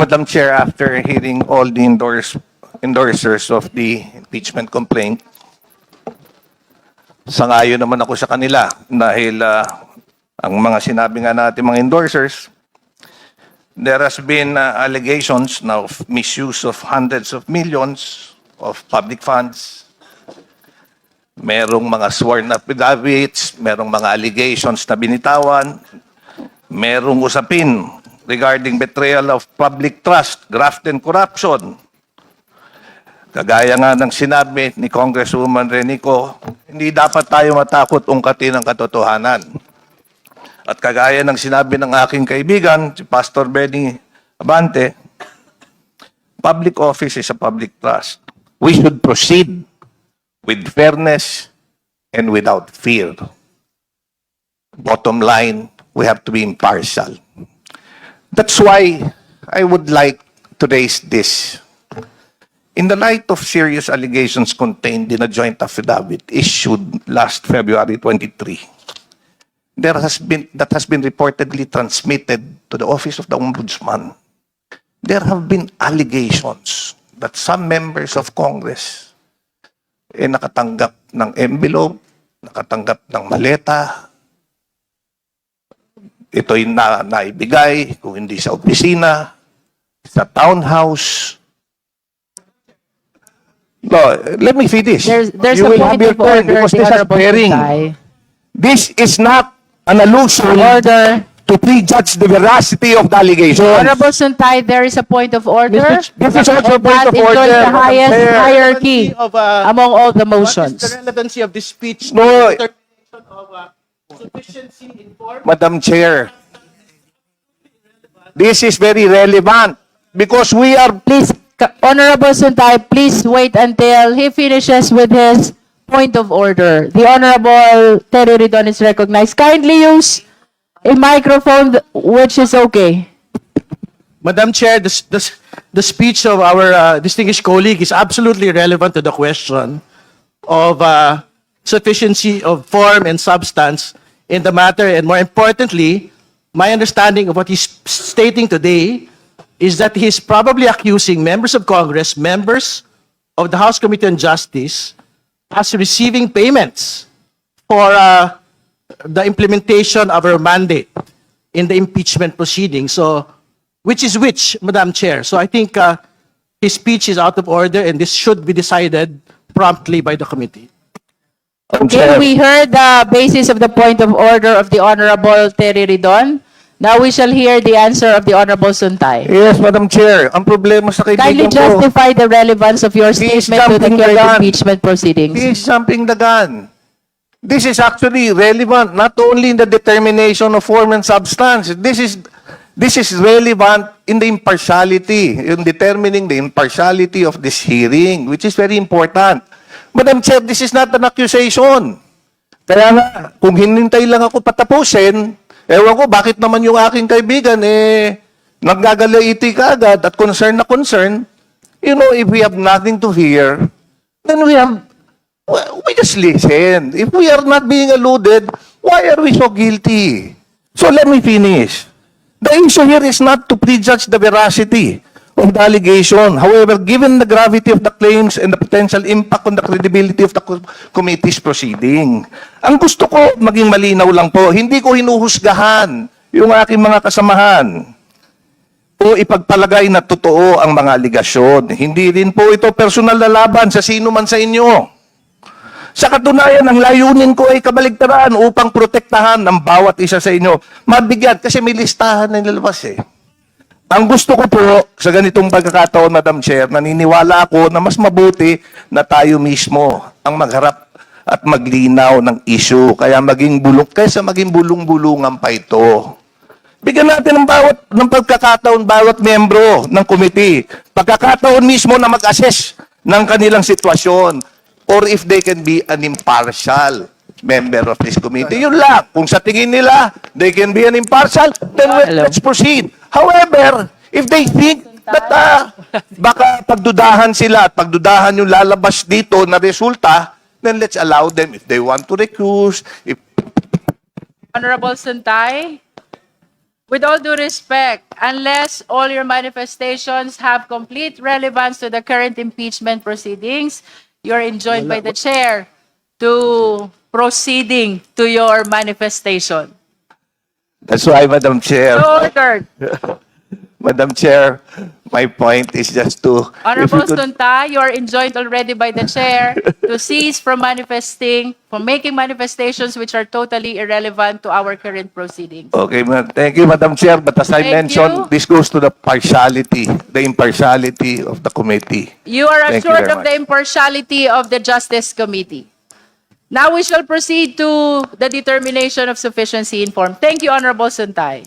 Madam Chair, after hearing all the endorsers of the impeachment complaint, sangayon naman ako sa kanila dahil ang mga sinabi nga natin mga endorsers, there has been allegations now of misuse of hundreds of millions of public funds. Merong mga sworn affidavits, merong mga allegations na binitawan, merong usapin regarding betrayal of public trust, graft and corruption. Kagaya nga ng sinabi ni Congresswoman Renico, hindi dapat tayo matakot ungkatin ang katotohanan. At kagaya ng sinabi ng aking kaibigan, si Pastor Benny Abante, public office is a public trust. We should proceed with fairness and without fear. Bottom line, we have to be impartial. That's why I would like to raise this. In the light of serious allegations contained in a joint affidavit issued last February 23, that has been reportedly transmitted to the Office of the Ombudsman, there have been allegations that some members of Congress nakatanggap ng envelope, nakatanggap ng maleta, ito'y naibigay, kung hindi sa opisina, sa townhouse. No, let me finish. There's You a will point have your of turn order, because the this is Honorable bearing. Tay. This is not an allusion Order. to prejudge the veracity of the allegation. Honorable Suntay, there is a point of order. This is also a And point that of enjoys order, the Madam highest Chair. hierarchy Of, among all the What is motions. the relevancy of this speech? No. To the determination of sufficiency in form? Madam Chair, this is very relevant because we are Please, Honorable Suntay, please wait until he finishes with his point of order. The Honorable Terry Ridon is recognized. Kindly use a microphone which is okay. Madam Chair, the speech of our distinguished colleague is absolutely relevant to the question of sufficiency of form and substance in the matter. And more importantly, my understanding of what he's stating today is that he's probably accusing members of Congress, members of the House Committee on Justice, as receiving payments for the implementation of our mandate in the impeachment proceeding. So, which is which, Madam Chair? So I think his speech is out of order and this should be decided promptly by the committee. Okay, we heard the basis of the point of order of the Honorable Terry Ridon. Now we shall hear the answer of the Honorable Suntay. Yes, Madam Chair. Ang problema sa Kindly kaibigan ko, justify the relevance of your He is statement to the jumping the current gun. impeachment proceedings. he is jumping the gun. This is actually relevant not only in the determination of form and substance. This is relevant in the impartiality, in determining the impartiality of this hearing, which is very important. Madam Chair, this is not an accusation. Kaya nga, kung hinintay lang ako patapusin, ewan ko, bakit naman yung aking kaibigan, naggagalaiti ka agad at concern na concern. You know, if we have nothing to hear, then we just listen. If we are not being alluded, why are we so guilty? So let me finish. The issue here is not to prejudge the veracity of the allegation. However, given the gravity of the claims and the potential impact on the credibility of the committee's proceeding, ang gusto ko maging malinaw lang po, hindi ko hinuhusgahan yung aking mga kasamahan o ipagpalagay na totoo ang mga aligasyon. Hindi rin po ito personal na laban sa sino man sa inyo. Sa katunayan, ang layunin ko ay kabaligtaran upang protektahan ng bawat isa sa inyo. Mabigyan, kasi may listahan na nilabas eh. Ang gusto ko po, sa ganitong pagkakataon, Madam Chair, naniniwala ako na mas mabuti na tayo mismo ang magharap at maglinaw ng issue. Kaya kaysa maging bulong-bulungan pa ito. Bigyan natin ng pagkakataon bawat membro ng committee. Pagkakataon mismo na mag-assess ng kanilang sitwasyon or if they can be an impartial member of this committee. Yun lang. Kung sa tingin nila, they can be an impartial, then let's proceed. However, if they think that baka pagdudahan sila at pagdudahan yung lalabas dito na resulta, then let's allow them if they want to recuse. Honorable Suntay. With all due respect, unless all your manifestations have complete relevance to the current impeachment proceedings, you're enjoined by the chair to proceeding to your manifestation. That's why, Madam Chair, So ordered. Madam Chair, my point is just to... if Honorable you could- Sunta, you are enjoined already by the chair to cease from manifesting, from making manifestations which are totally irrelevant to our current proceedings. Okay, thank you, Madam Chair. But as I Thank mentioned, you. this goes to the impartiality of the committee. You are Thank you assured very of the much. impartiality of the Justice Committee. Now we shall proceed to the determination of sufficiency in form. Thank you, Honorable Suntay.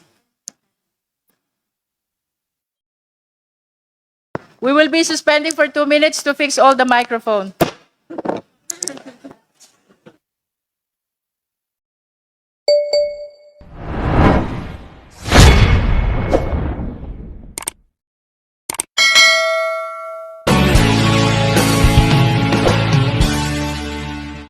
We will be suspending for 2 minutes to fix all the microphones.